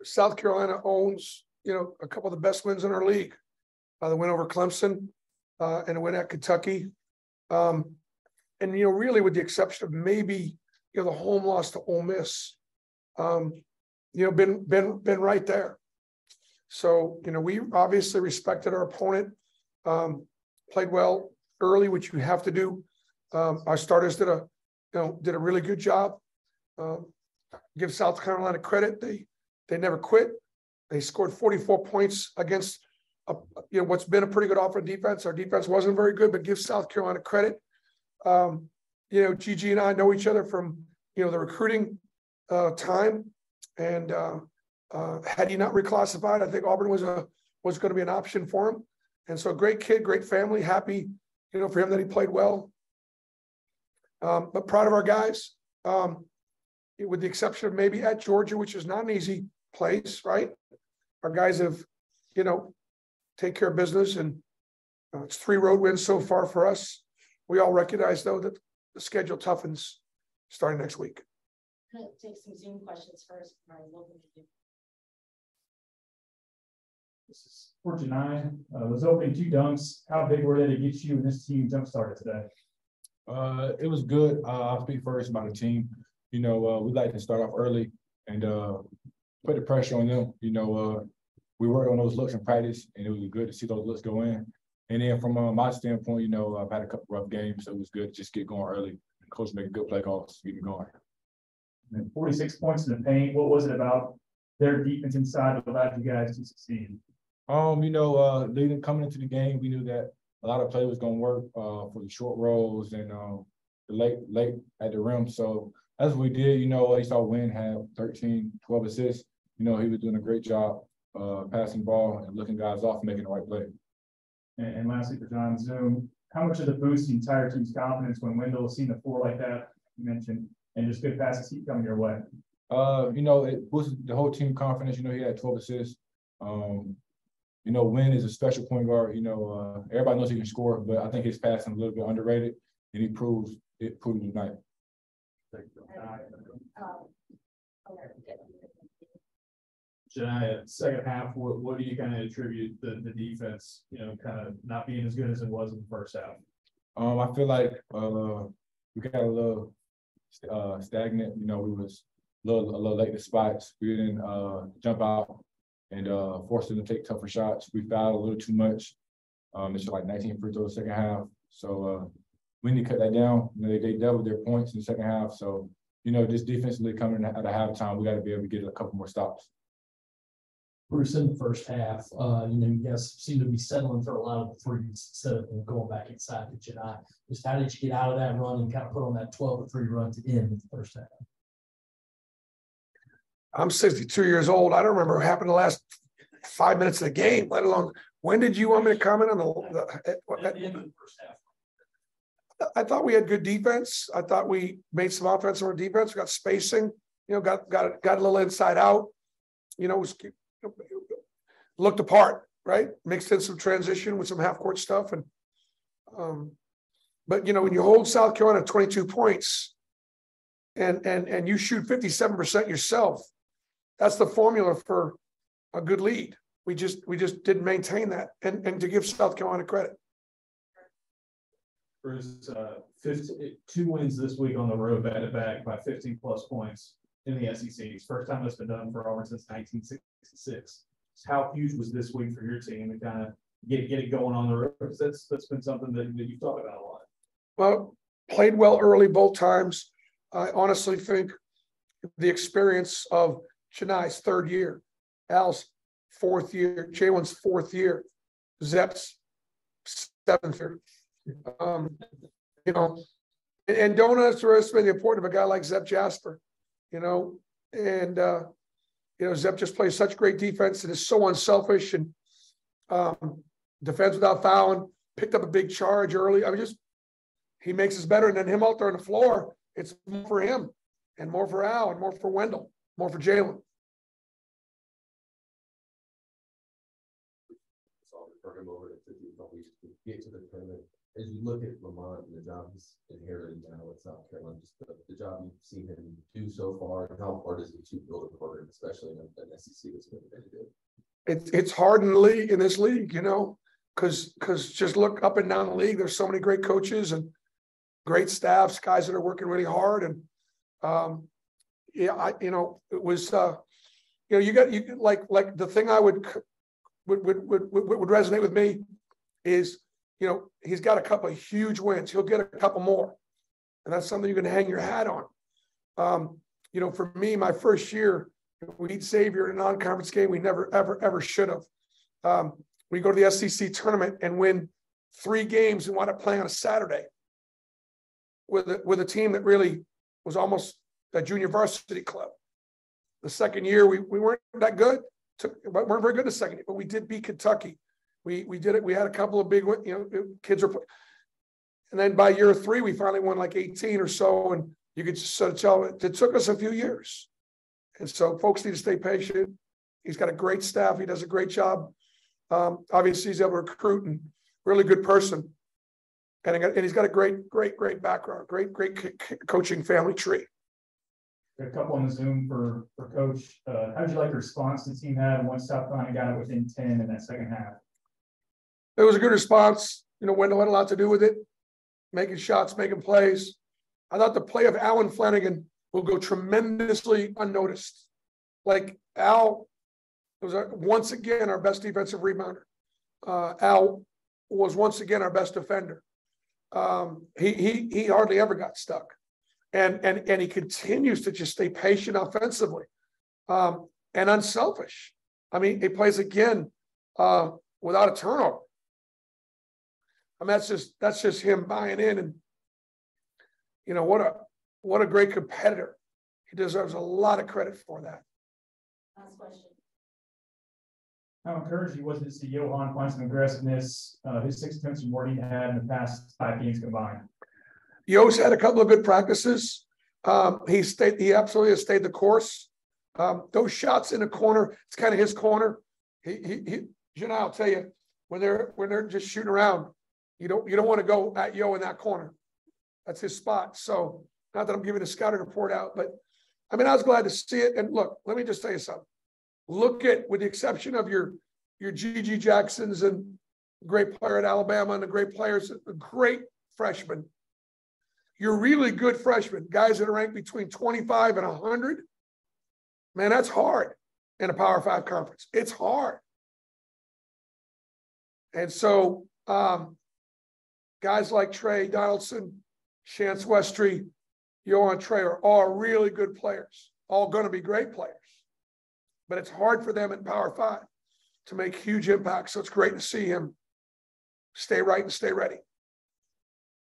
South Carolina owns, a couple of the best wins in our league. The win over Clemson and a win at Kentucky. And, really with the exception of maybe, the home loss to Ole Miss, been right there. So, we obviously respected our opponent, played well early, which you have to do. Our starters did a really good job. Give South Carolina credit. They never quit. They scored 44 points against what's been a pretty good offensive defense. Our defense wasn't very good, but give South Carolina credit. Gigi and I know each other from the recruiting time, and had he not reclassified, I think Auburn was going to be an option for him. And so, great kid, great family, happy for him that he played well. But proud of our guys, with the exception of maybe at Georgia, which is not an easy place, right? Our guys have, take care of business, and it's 3 road wins so far for us. We all recognize, though, that the schedule toughens starting next week. I'm going to take some Zoom questions first. This is for Johni. Was opening 2 dunks. How big were they to get you and this team jump started today? It was good. I'll speak first about the team. We like to start off early and put the pressure on them. We worked on those looks in practice, and it was good to see those looks go in. And then from my standpoint, I've had a couple rough games, so it was good to just get going early. Coach make a good play calls to get me going. And 46 points in the paint. What was it about their defense inside that allowed you guys to succeed? Leading coming into the game, we knew that a lot of play was going to work for the short rolls and the late at the rim. So that's what we did. You saw Wynn have 13, 12 assists. He was doing a great job passing the ball and looking guys off and making the right play. And lastly, for John Zoom, how much of the boost the entire team's confidence when Wendell was seeing the floor like that you mentioned, and just good passes keep coming your way? It boosted the whole team confidence. He had 12 assists. Wynn is a special point guard. Everybody knows he can score, but I think his passing is a little bit underrated, and he proved tonight. Johni, second half, what do you kind of attribute the defense, kind of not being as good as it was in the first half? I feel like we got a little stagnant. We was a little late to spots. We didn't jump out and forced them to take tougher shots. We fouled a little too much. It's like 19 free throws second half. So we need to cut that down. They doubled their points in the second half. So, just defensively coming at a halftime, we got to be able to get a couple more stops. Bruce, in the first half, you guys seem to be settling for a lot of the threes instead of going back inside to Johni. Just how did you get out of that run and kind of put on that 12-3 run to end the first half? I'm 62 years old. I don't remember what happened the last 5 minutes of the game, let alone when did you want me to comment on At the end of the first half? I thought we had good defense. I thought we made some offense on our defense. We got spacing, got a little inside out, looked apart, right? Mixed in some transition with some half court stuff. And, but when you hold South Carolina 22 points and you shoot 57% yourself, that's the formula for a good lead. We just didn't maintain that, and to give South Carolina credit. Bruce, 2 wins this week on the road back-to-back by 15 plus points in the SEC. It's first time that's been done for Auburn since 1966. How huge was this week for your team to kind of get it going on the road? Because that's been something that you've talked about a lot. Well, played well early both times. I honestly think the experience of Chennai's 3rd year, Al's 4th year, Jalen's 4th year, Zep's 7th year. And don't underestimate the importance of a guy like Zep Jasper, and Zep just plays such great defense and is so unselfish and defends without fouling, picked up a big charge early. He makes us better. And then him out there on the floor, it's more for him and more for Al and more for Wendell, more for Jalen. Get to the tournament. as you look at Lamont and the job he's inherited now with South Carolina, just the job you've seen him do so far, and how hard is it to build a program, especially in an SEC that's been very good? It's hard in this league, you know, because just look up and down the league. There's so many great coaches and great staffs, guys that are working really hard. And it was you like the thing I would resonate with me is, you know, he's got a couple of huge wins. He'll get a couple more, and that's something you can hang your hat on. You know, for me, my first year, we beat Xavier in a non-conference game we never, ever should have. We go to the SEC tournament and win 3 games and wind up playing on a Saturday with a team that really was almost a junior varsity club. The second year, we weren't that good. Weren't very good the second year, but we did beat Kentucky. We did it. We had a couple of big, kids were, and then by year 3, we finally won like 18 or so, and you could just sort of tell it took us a few years. And so folks need to stay patient. He's got a great staff. He does a great job. Obviously, he's able to recruit and really good person. And he's got a great background, great coaching family tree. A couple on the Zoom for Coach. How did you like the response the team had once South Carolina got it within 10 in that second half? It was a good response. You know, Wendell had a lot to do with it, making shots, making plays. I thought the play of Alan Flanagan will go tremendously unnoticed. Like Al was once again our best defensive rebounder. Al was once again our best defender. He hardly ever got stuck, and he continues to just stay patient offensively, and unselfish. I mean, he plays again without a turnover. I mean, that's just him buying in, and you know what a great competitor. He deserves a lot of credit for that. Last question. How encouraging was it to see Johan find some aggressiveness? His 6 attempts and more he had in the past 5 games combined. Yo's had a couple of good practices. He absolutely has stayed the course. Those shots in the corner, it's kind of his corner. I'll tell you, when they're just shooting around, you don't want to go at Yo in that corner. That's his spot. So not that I'm giving a scouting report out, but I mean, I was glad to see it. And look, let me just tell you something. Look at, with the exception of your G.G. Jacksons and great player at Alabama and the great players, the great freshmen, your really good freshmen, guys that are ranked between 25 and 100, man, that's hard in a Power 5 conference. It's hard. And so guys like Trey Donaldson, Chance Westry, Johan Trey are all really good players, all going to be great players. But it's hard for them in Power 5 to make huge impacts. So it's great to see him stay right and stay ready.